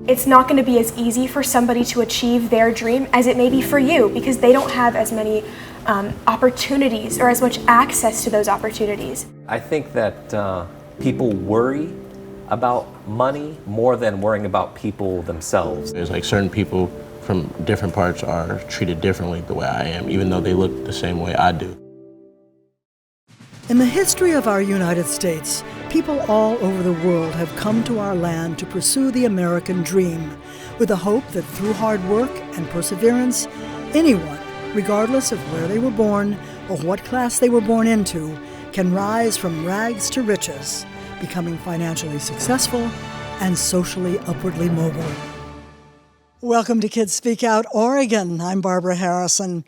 It's not going to be as easy for somebody to achieve their dream as it may be for you, because they don't have as many opportunities or as much access to those opportunities. I think that people worry about money more than worrying about people themselves. There's like certain people from different parts are treated differently the way I am, even though they look the same way I do. In the history of our United States, people all over the world have come to our land to pursue the American dream, with the hope that through hard work and perseverance, anyone, regardless of where they were born or what class they were born into, can rise from rags to riches, becoming financially successful and socially upwardly mobile. Welcome to Kids Speak Out, Oregon. I'm Barbara Harrison.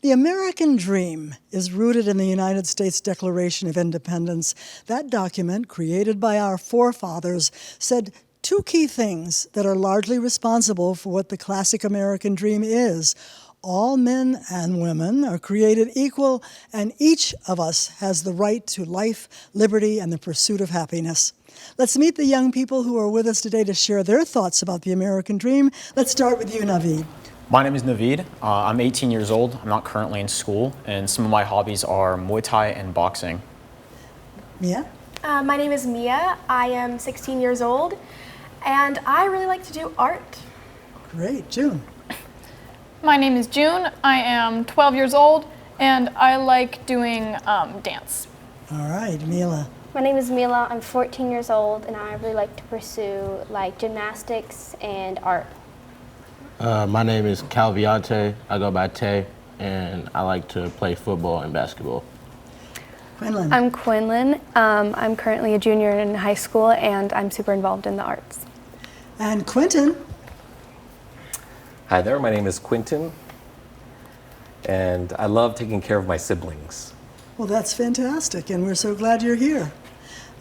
The American dream is rooted in the United States Declaration of Independence. That document, created by our forefathers, said two key things that are largely responsible for what the classic American dream is. All men and women are created equal, and each of us has the right to life, liberty, and the pursuit of happiness. Let's meet the young people who are with us today to share their thoughts about the American dream. Let's start with you, Naveed. My name is Naveed. I'm 18 years old. I'm not currently in school, and some of my hobbies are Muay Thai and boxing. Mia? My name is Mia. I am 16 years old, and I really like to do art. Great. June? My name is June. I am 12 years old, and I like doing dance. All right. Mila? My name is Mila. I'm 14 years old, and I really like to pursue gymnastics and art. My name is Calviante. I go by Tay, and I like to play football and basketball. Quinlan? I'm Quinlan. I'm currently a junior in high school, and I'm super involved in the arts. And Quentin? Hi there, my name is Quentin, and I love taking care of my siblings. Well, that's fantastic, and we're so glad you're here,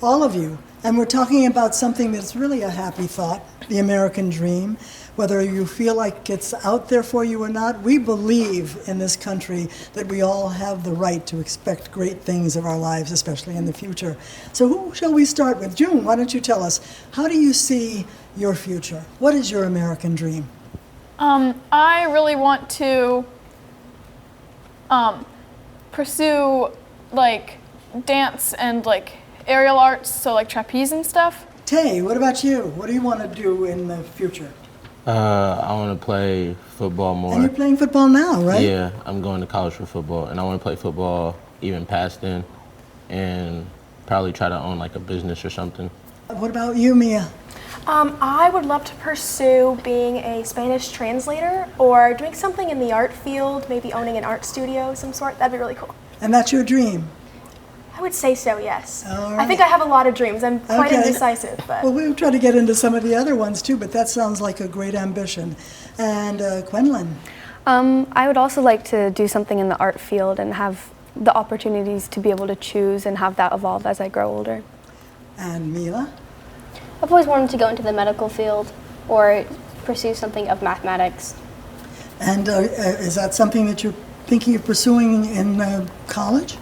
all of you. And we're talking about something that's really a happy thought, the American dream. Whether you feel like it's out there for you or not, we believe in this country that we all have the right to expect great things of our lives, especially in the future. So who shall we start with? June, why don't you tell us, how do you see your future? What is your American dream? I really want to pursue dance and aerial arts, so trapeze and stuff. Tay, what about you? What do you want to do in the future? I want to play football more. And you're playing football now, right? Yeah, I'm going to college for football, and I want to play football even past then, and probably try to own a business or something. What about you, Mia? I would love to pursue being a Spanish translator or doing something in the art field, maybe owning an art studio of some sort. That'd be really cool. And that's your dream? I would say so, yes. All right. I think I have a lot of dreams. I'm quite Okay. indecisive, but... Well, we'll try to get into some of the other ones too, but that sounds like a great ambition. And Quinlan? I would also like to do something in the art field and have the opportunities to be able to choose and have that evolve as I grow older. And Mila? I've always wanted to go into the medical field or pursue something of mathematics. And is that something that you're thinking of pursuing in college?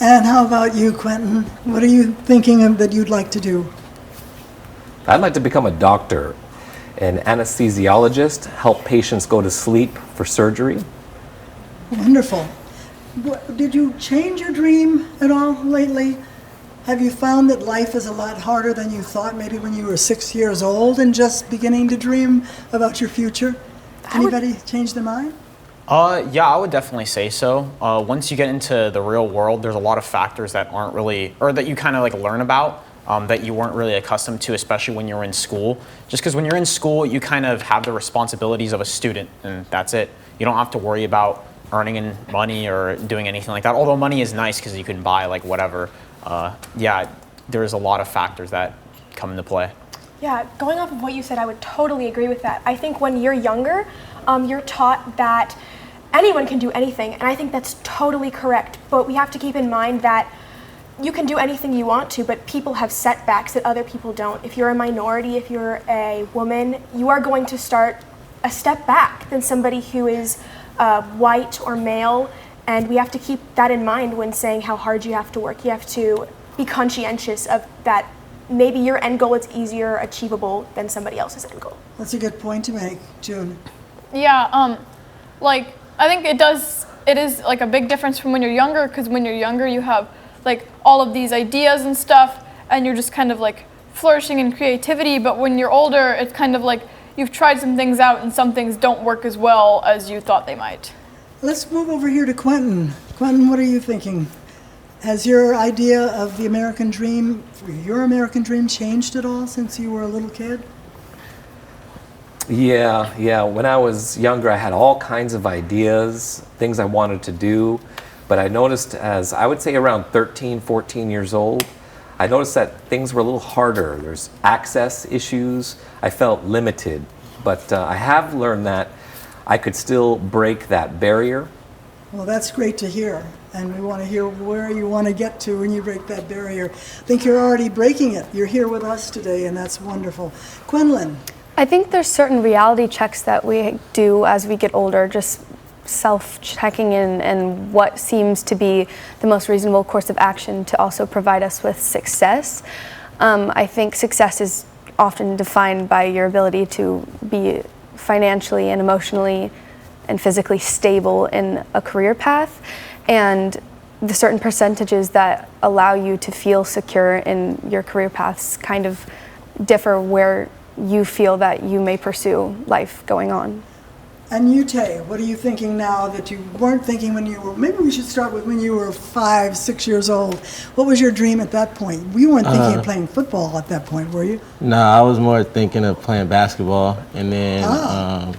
And how about you, Quentin? What are you thinking of that you'd like to do? I'd like to become a doctor, an anesthesiologist, help patients go to sleep for surgery. Wonderful. Did you change your dream at all lately? Have you found that life is a lot harder than you thought maybe when you were 6 years old and just beginning to dream about your future? Anybody change their mind? Yeah, I would definitely say so. Once you get into the real world, there's a lot of factors that aren't really, or that you kind of learn about that you weren't really accustomed to, especially when you're in school. Just because when you're in school, you kind of have the responsibilities of a student, and that's it. You don't have to worry about earning money or doing anything like that, although money is nice because you can buy whatever. Yeah, there's a lot of factors that come into play. Yeah, going off of what you said, I would totally agree with that. I think when you're younger, you're taught that anyone can do anything, and I think that's totally correct. But we have to keep in mind that you can do anything you want to, but people have setbacks that other people don't. If you're a minority, if you're a woman, you are going to start a step back than somebody who is white or male, and we have to keep that in mind when saying how hard you have to work. You have to be conscientious of that maybe your end goal is easier achievable than somebody else's end goal. That's a good point to make, June. Yeah, like I think it is like a big difference from when you're younger, because when you're younger you have like all of these ideas and stuff and you're just kind of like flourishing in creativity, but when you're older it's kind of like you've tried some things out and some things don't work as well as you thought they might. Let's move over here to Quentin. Quentin, what are you thinking? Has your idea of the American dream, your American dream, changed at all since you were a little kid? Yeah. When I was younger, I had all kinds of ideas, things I wanted to do. But I noticed as I would say around 13, 14 years old, I noticed that things were a little harder. There's access issues. I felt limited. But I have learned that I could still break that barrier. Well, that's great to hear. And we want to hear where you want to get to when you break that barrier. I think you're already breaking it. You're here with us today, and that's wonderful. Quinlan. I think there's certain reality checks that we do as we get older, just self-checking in and what seems to be the most reasonable course of action to also provide us with success. I think success is often defined by your ability to be financially and emotionally and physically stable in a career path, and the certain percentages that allow you to feel secure in your career paths kind of differ where you feel that you may pursue life going on. And you, Tay, what are you thinking now that you weren't thinking when you were, maybe we should start with when you were 5, 6 years old. What was your dream at that point? You weren't thinking of playing football at that point, were you? No, I was more thinking of playing basketball, and then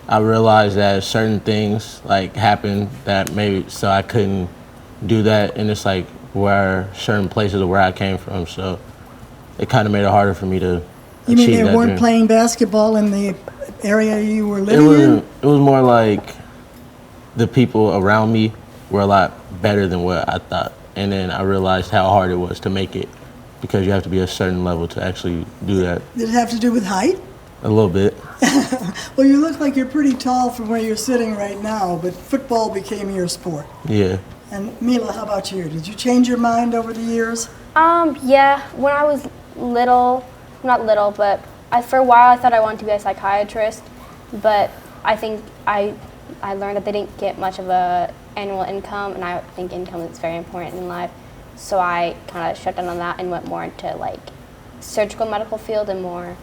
I realized that certain things like happened that maybe so I couldn't do that, and it's like where certain places of where I came from, so it kind of made it harder for me to You mean achieve they that weren't dream. playing basketball in the area you were living in? It was more like the people around me were a lot better than what I thought, and then I realized how hard it was to make it because you have to be a certain level to actually do that. Did it have to do with height? A little bit. Well, you look like you're pretty tall from where you're sitting right now, but football became your sport. Yeah. And Mila, how about you? Did you change your mind over the years? Yeah, when I was little, not little, but for a while I thought I wanted to be a psychiatrist, but I think I learned that they didn't get much of a annual income, and I think income is very important in life, so I kind of shut down on that and went more into like surgical medical field and more.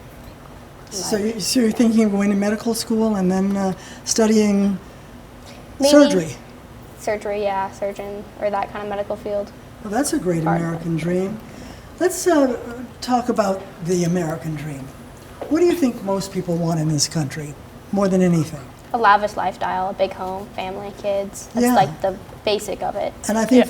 So you're thinking of going to medical school and then studying Maybe surgery? Surgery, yeah, surgeon, or that kind of medical field. Well, that's a great American dream. Let's talk about the American dream. What do you think most people want in this country, more than anything? A lavish lifestyle, a big home, family, kids. That's Yeah. like the basic of it. And I think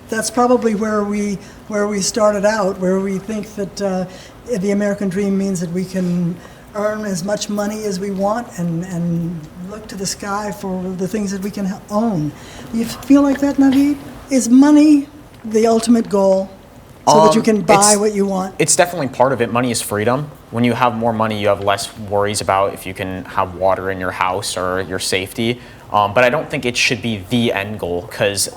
that's probably where we started out, where we think that the American dream means that we can earn as much money as we want and look to the sky for the things that we can own. Do you feel like that, Naveed? Is money the ultimate goal so that you can buy what you want? It's definitely part of it. Money is freedom. When you have more money, you have less worries about if you can have water in your house or your safety. But I don't think it should be the end goal, because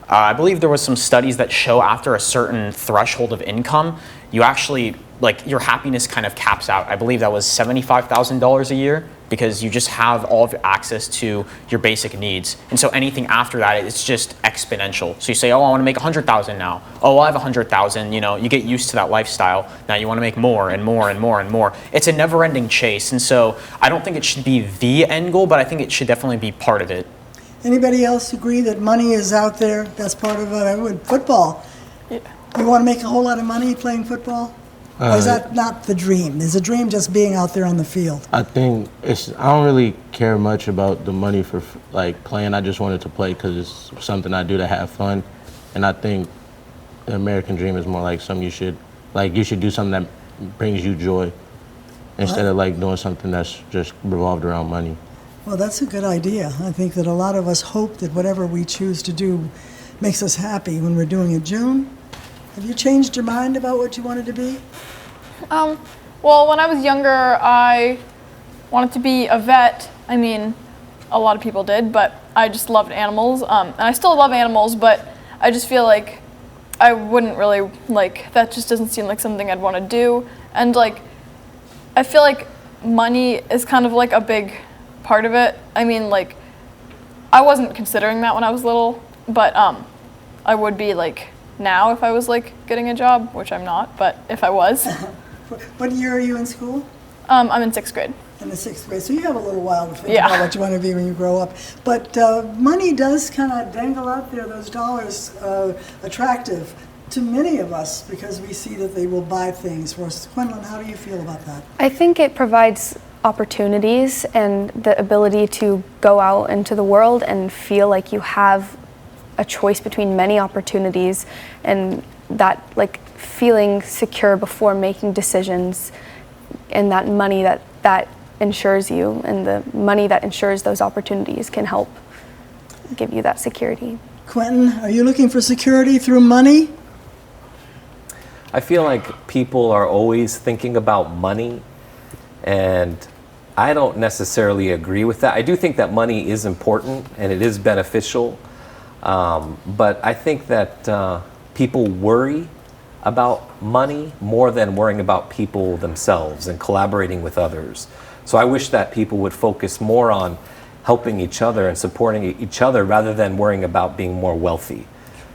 I believe there was some studies that show after a certain threshold of income, you actually, like, your happiness kind of caps out. I believe that was $75,000 a year, because you just have all of access to your basic needs. And so anything after that, it's just exponential. So you say, oh, I want to make 100,000 now. Oh, well, I have 100,000. You know, you get used to that lifestyle. Now you want to make more and more and more and more. It's a never-ending chase. And so I don't think it should be the end goal, but I think it should definitely be part of it. Anybody else agree that money is out there? That's part of football. Yeah. You want to make a whole lot of money playing football? Or is that not the dream? Is the dream just being out there on the field? I think I don't really care much about the money for like playing. I just wanted to play because it's something I do to have fun. And I think the American dream is more like something you should do something that brings you joy instead of like doing something that's just revolved around money. Well, that's a good idea. I think that a lot of us hope that whatever we choose to do makes us happy when we're doing it. June, have you changed your mind about what you wanted to be? Well, when I was younger, I wanted to be a vet. I mean, a lot of people did, but I just loved animals. And I still love animals, but I just feel like I wouldn't really, like, that just doesn't seem like something I'd want to do. And, like, I feel like money is kind of like a big part of it. I mean, like, I wasn't considering that when I was little, but I would be, like, now if I was, like, getting a job, which I'm not, but if I was. What year are you in school? I'm in 6th grade. In the 6th grade, so you have a little while to think Yeah. about what you want to be when you grow up. But money does kind of dangle out there, those dollars, attractive to many of us because we see that they will buy things for us. Quinlan, how do you feel about that? I think it provides opportunities and the ability to go out into the world and feel like you have a choice between many opportunities, and that, like, feeling secure before making decisions, and that money that ensures you, and the money that ensures those opportunities can help give you that security. Quentin, are you looking for security through money? I feel like people are always thinking about money, and I don't necessarily agree with that. I do think that money is important and it is beneficial, but I think that people worry about money more than worrying about people themselves and collaborating with others. So I wish that people would focus more on helping each other and supporting each other rather than worrying about being more wealthy.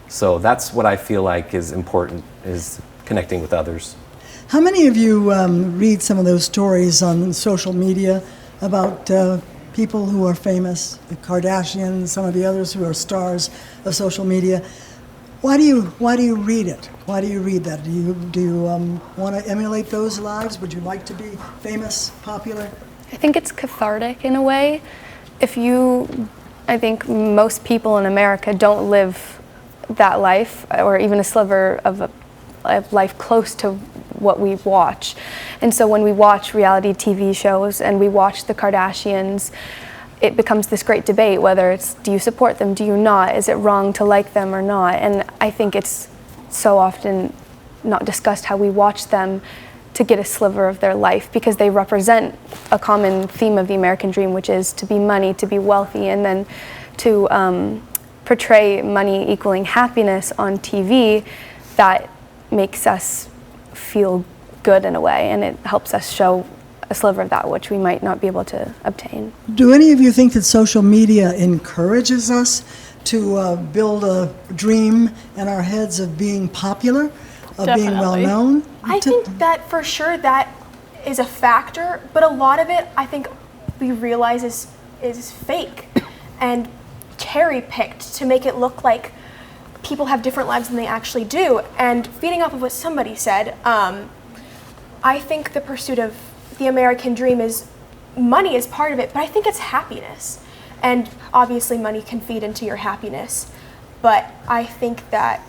So that's what I feel like is important, is connecting with others. How many of you read some of those stories on social media about people who are famous, the Kardashians, some of the others who are stars of social media? Why do you read it? Why do you read that? Do you want to emulate those lives? Would you like to be famous, popular? I think it's cathartic in a way. I think most people in America don't live that life, or even a sliver of a life close to what we watch. And so when we watch reality TV shows and we watch the Kardashians, it becomes this great debate whether it's, do you support them, do you not, is it wrong to like them or not? And I think it's so often not discussed how we watch them to get a sliver of their life, because they represent a common theme of the American dream, which is to be money, to be wealthy, and then to portray money equaling happiness on TV. That makes us feel good in a way, and it helps us show a sliver of that which we might not be able to obtain. Do any of you think that social media encourages us to build a dream in our heads of being popular, of being well Definitely. known? I think that for sure that is a factor, but a lot of it I think we realize is fake and cherry-picked to make it look like people have different lives than they actually do. And feeding off of what somebody said, I think the pursuit of the American dream is, money is part of it, but I think it's happiness. And obviously money can feed into your happiness, but I think that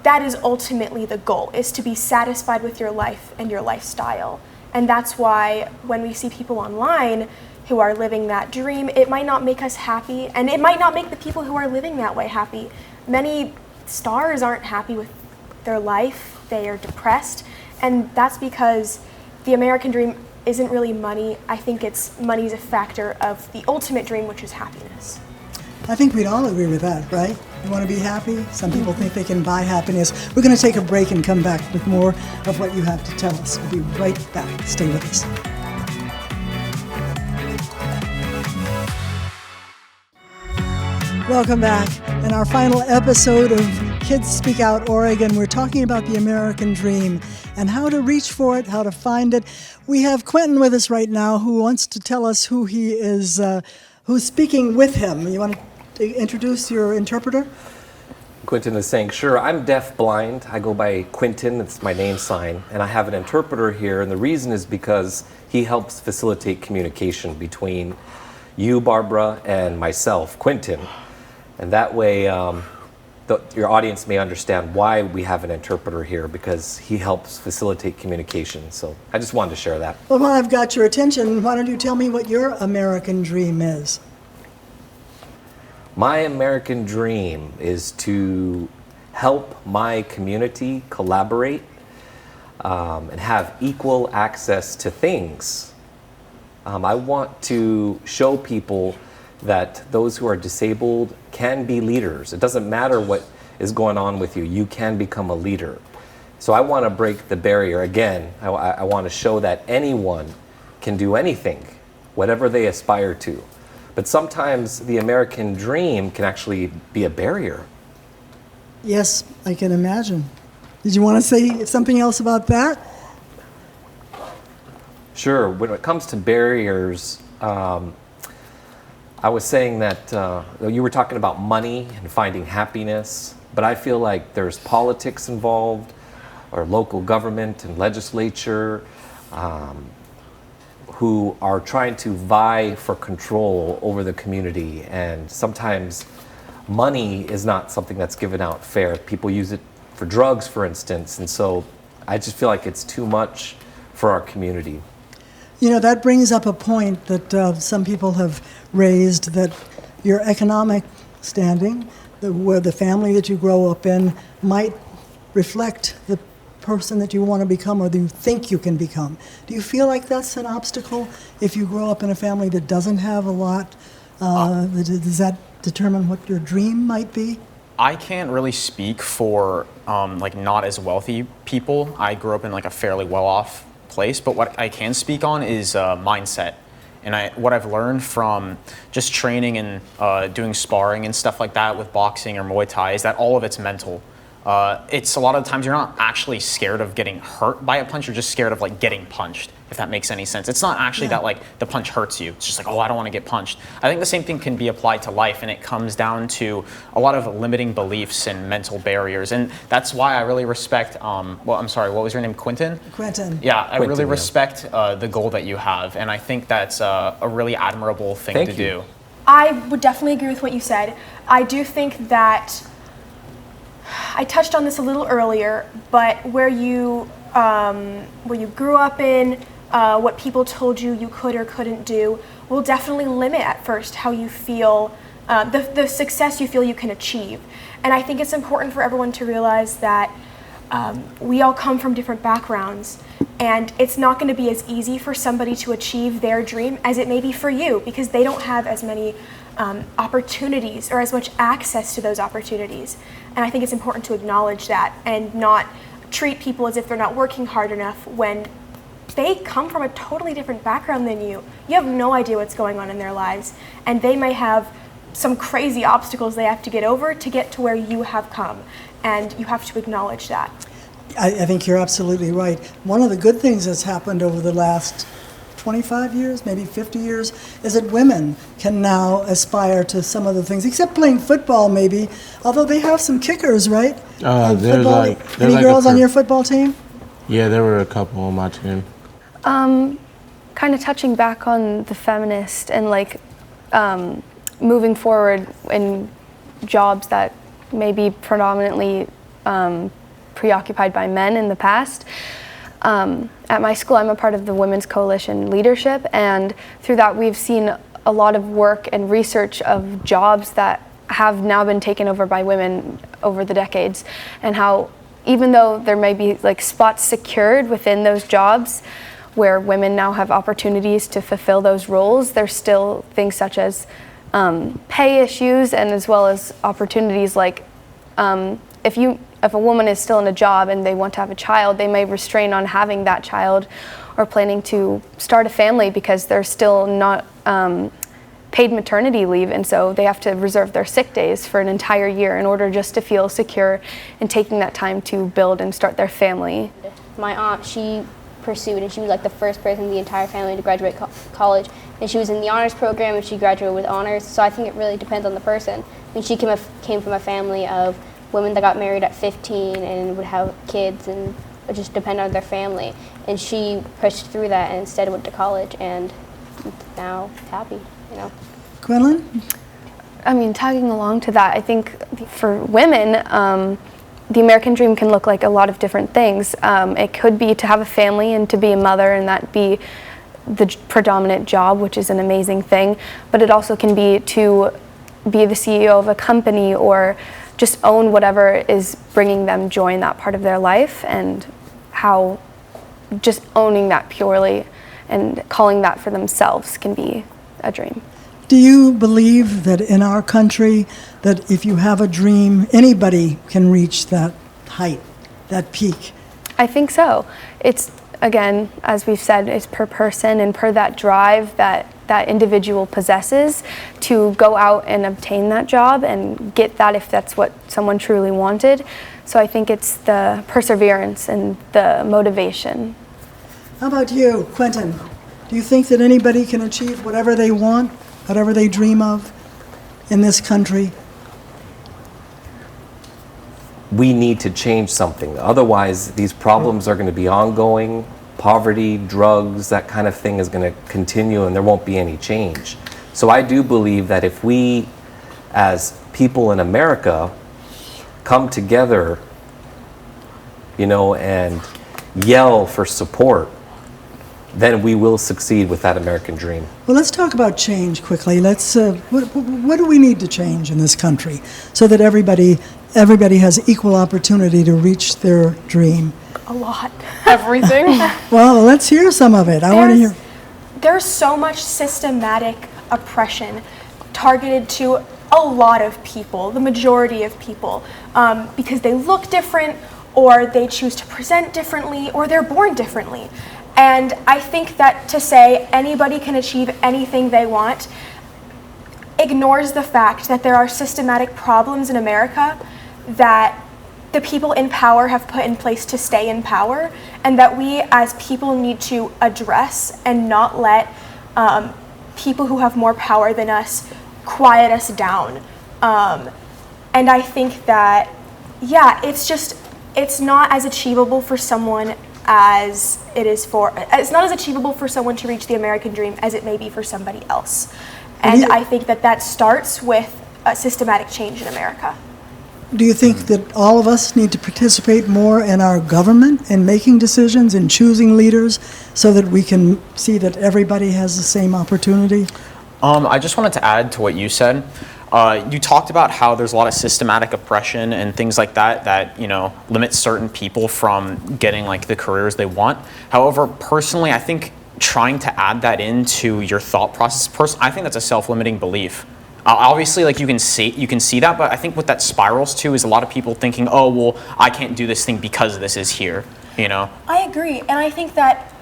that is ultimately the goal, is to be satisfied with your life and your lifestyle. And that's why when we see people online who are living that dream, it might not make us happy, and it might not make the people who are living that way happy. Many stars aren't happy with their life, they are depressed, and that's because the American dream isn't really money. I think money's a factor of the ultimate dream, which is happiness. I think we'd all agree with that, right? You want to be happy? Some people think they can buy happiness. We're going to take a break and come back with more of what you have to tell us. We'll be right back. Stay with us. Welcome back. In our final episode of Kids Speak Out Oregon, we're talking about the American dream and how to reach for it, how to find it. We have Quentin with us right now, who wants to tell us who he is, who's speaking with him. You want to introduce your interpreter? Quentin is saying, sure, I'm deaf-blind. I go by Quentin, it's my name sign, and I have an interpreter here, and the reason is because he helps facilitate communication between you, Barbara, and myself, Quentin. And that way, your audience may understand why we have an interpreter here, because he helps facilitate communication. So I just wanted to share that. Well, while I've got your attention, why don't you tell me what your American dream is? My American dream is to help my community collaborate and have equal access to things. I want to show people that those who are disabled can be leaders. It doesn't matter what is going on with you. You can become a leader. So I want to break the barrier again. I want to show that anyone can do anything, whatever they aspire to. But sometimes the American dream can actually be a barrier. Yes, I can imagine. Did you want to say something else about that? Sure. When it comes to barriers, I was saying that you were talking about money and finding happiness, but I feel like there's politics involved, or local government and legislature, who are trying to vie for control over the community. And sometimes money is not something that's given out fair. People use it for drugs, for instance. And so I just feel like it's too much for our community. You know, that brings up a point that some people have raised, that your economic standing, where the family that you grow up in, might reflect the person that you want to become or that you think you can become. Do you feel like that's an obstacle if you grow up in a family that doesn't have a lot? Does that determine what your dream might be? I can't really speak for like not as wealthy people. I grew up in like a fairly well-off place, but what I can speak on is mindset. And what I've learned from just training and doing sparring and stuff like that with boxing or Muay Thai is that all of it's mental. It's a lot of the times you're not actually scared of getting hurt by a punch, you're just scared of like getting punched, if that makes any sense. It's not actually that like the punch hurts you. It's just like, oh, I don't want to get punched. I think the same thing can be applied to life, and it comes down to a lot of limiting beliefs and mental barriers. And that's why I really respect, well, I'm sorry, what was your name, Quentin? Quentin. Yeah, I Quentin, really yeah. respect the goal that you have, and I think that's a really admirable thing Thank to you. do. I would definitely agree with what you said. I do think that I touched on this a little earlier, but where you grew up in, what people told you you could or couldn't do, will definitely limit at first how you feel, the success you feel you can achieve. And I think it's important for everyone to realize that we all come from different backgrounds, and it's not going to be as easy for somebody to achieve their dream as it may be for you, because they don't have as many opportunities or as much access to those opportunities. And I think it's important to acknowledge that and not treat people as if they're not working hard enough when they come from a totally different background than you. You have no idea what's going on in their lives, and they may have some crazy obstacles they have to get over to get to where you have come, and you have to acknowledge that. I think you're absolutely right. One of the good things that's happened over the last 25 years, maybe 50 years, is that women can now aspire to some of the things, except playing football maybe, although they have some kickers, right? There's Any girls on your football team? Yeah, there were a couple on my team. Kind of touching back on the feminist and like moving forward in jobs that may be predominantly preoccupied by men in the past. At my school, I'm a part of the Women's Coalition leadership, and through that we've seen a lot of work and research of jobs that have now been taken over by women over the decades, and how even though there may be like spots secured within those jobs where women now have opportunities to fulfill those roles, there's still things such as pay issues, and as well as opportunities like if a woman is still in a job and they want to have a child, they may restrain on having that child or planning to start a family because they're still not paid maternity leave, and so they have to reserve their sick days for an entire year in order just to feel secure in taking that time to build and start their family. My aunt, she pursued, and she was like the first person in the entire family to graduate college, and she was in the honors program and she graduated with honors. So I think it really depends on the person. I mean, she came from a family of women that got married at 15 and would have kids and would just depend on their family, and she pushed through that and instead went to college and now happy, you know. Gwendolyn? I mean, tagging along to that, I think for women, the American dream can look like a lot of different things. It could be to have a family and to be a mother, and that be the predominant job, which is an amazing thing. But it also can be to be the CEO of a company or just own whatever is bringing them joy in that part of their life, and how just owning that purely and calling that for themselves can be a dream. Do you believe that in our country, that if you have a dream, anybody can reach that height, that peak? I think so. It's, again, as we've said, it's per person and per that drive that individual possesses to go out and obtain that job and get that if that's what someone truly wanted. So I think it's the perseverance and the motivation. How about you, Quentin? Do you think that anybody can achieve whatever they want, whatever they dream of in this country? We need to change something. Otherwise, these problems are going to be ongoing. Poverty, drugs, that kind of thing is going to continue and there won't be any change. So I do believe that if we, as people in America, come together, and yell for support, then we will succeed with that American dream. Well, let's talk about change quickly. What do we need to change in this country so that everybody has equal opportunity to reach their dream? A lot. Everything. Well, let's hear some of it. I want to hear. There's so much systematic oppression targeted to a lot of people, the majority of people, because they look different, or they choose to present differently, or they're born differently. And I think that to say anybody can achieve anything they want ignores the fact that there are systematic problems in America that the people in power have put in place to stay in power, and that we as people need to address and not let people who have more power than us quiet us down. And I think that, it's not as achievable for someone it's not as achievable for someone to reach the American dream as it may be for somebody else. And I think that starts with a systematic change in America. Do you think that all of us need to participate more in our government in making decisions and choosing leaders so that we can see that everybody has the same opportunity? I just wanted to add to what you said. You talked about how there's a lot of systematic oppression and things like that limit certain people from getting the careers they want. However, personally, I think trying to add that into your thought process, I think that's a self-limiting belief. Obviously, you can see that, but I think what that spirals to is a lot of people thinking, oh, well, I can't do this thing because this is here, I agree, and I think that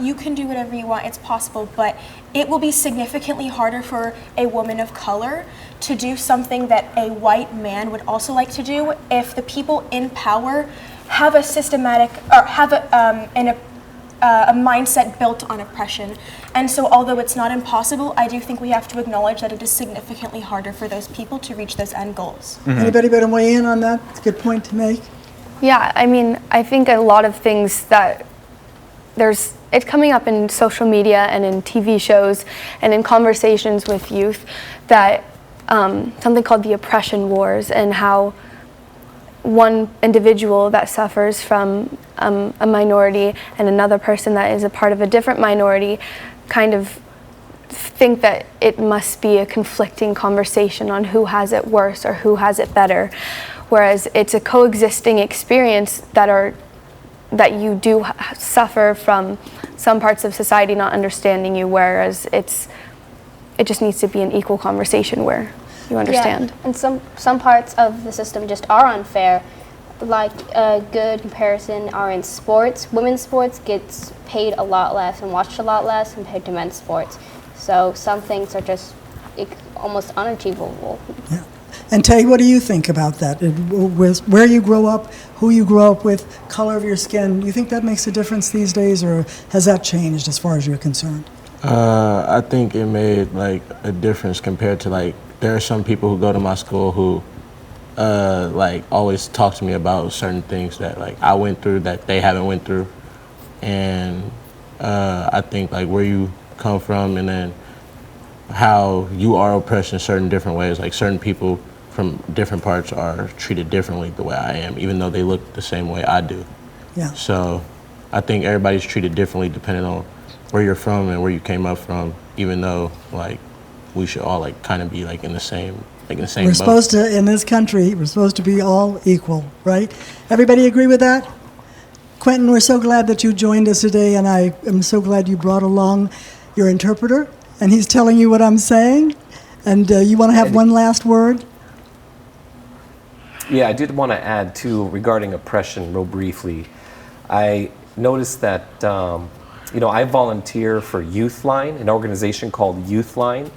you can do whatever you want, it's possible, but it will be significantly harder for a woman of color to do something that a white man would also like to do if the people in power have a systematic, or have a mindset built on oppression. And so although it's not impossible, I do think we have to acknowledge that it is significantly harder for those people to reach those end goals. Mm-hmm. Anybody better weigh in on that? It's a good point to make. Yeah, I think a lot of things that it's coming up in social media and in TV shows and in conversations with youth that something called the oppression wars, and how one individual that suffers from a minority and another person that is a part of a different minority kind of think that it must be a conflicting conversation on who has it worse or who has it better, whereas it's a coexisting experience that you do suffer from some parts of society not understanding you, whereas it just needs to be an equal conversation where you understand. Yeah, and some parts of the system just are unfair. Like a good comparison are in sports. Women's sports gets paid a lot less and watched a lot less compared to men's sports. So some things are just almost unachievable. Yeah. And Tay, what do you think about that? Where you grow up, who you grow up with, color of your skin, do you think that makes a difference these days, or has that changed as far as you're concerned? I think it made a difference compared to there are some people who go to my school who always talk to me about certain things that I went through that they haven't went through, and I think where you come from and then how you are oppressed in certain different ways. Certain people from different parts are treated differently the way I am, even though they look the same way I do. Yeah. So I think everybody's treated differently depending on where you're from and where you came up from, even though we should all kind of be in the same We're boat. supposed to, in this country, we're supposed to be all equal, right? Everybody agree with that? Quentin, we're so glad that you joined us today, and I am so glad you brought along your interpreter and he's telling you what I'm saying. And you want to have one last word? Yeah, I did want to add too regarding oppression real briefly. I noticed that, I volunteer for Youthline, an organization called Youthline,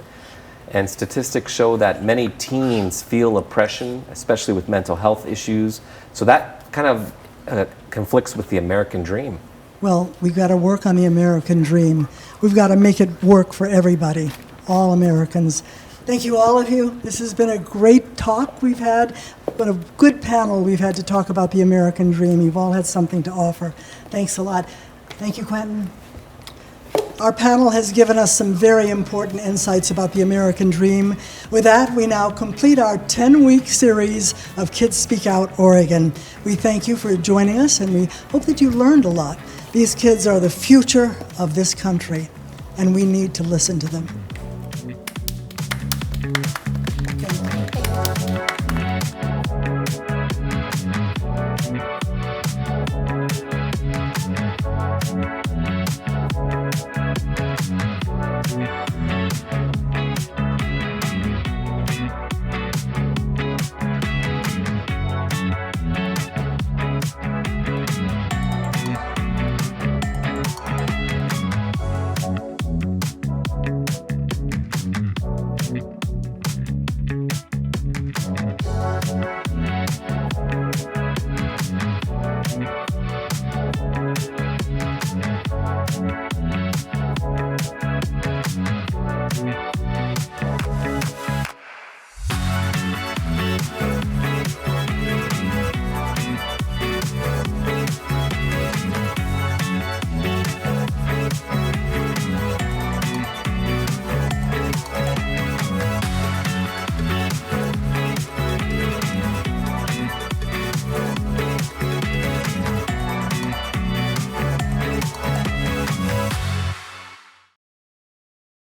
and statistics show that many teens feel oppression, especially with mental health issues. So that kind of conflicts with the American dream. Well, we've got to work on the American dream. We've got to make it work for everybody, all Americans. Thank you, all of you. This has been a great talk we've had, but a good panel we've had to talk about the American dream. You've all had something to offer. Thanks a lot. Thank you, Quentin. Our panel has given us some very important insights about the American dream. With that, we now complete our 10-week series of Kids Speak Out Oregon. We thank you for joining us, and we hope that you learned a lot. These kids are the future of this country, and we need to listen to them. Okay.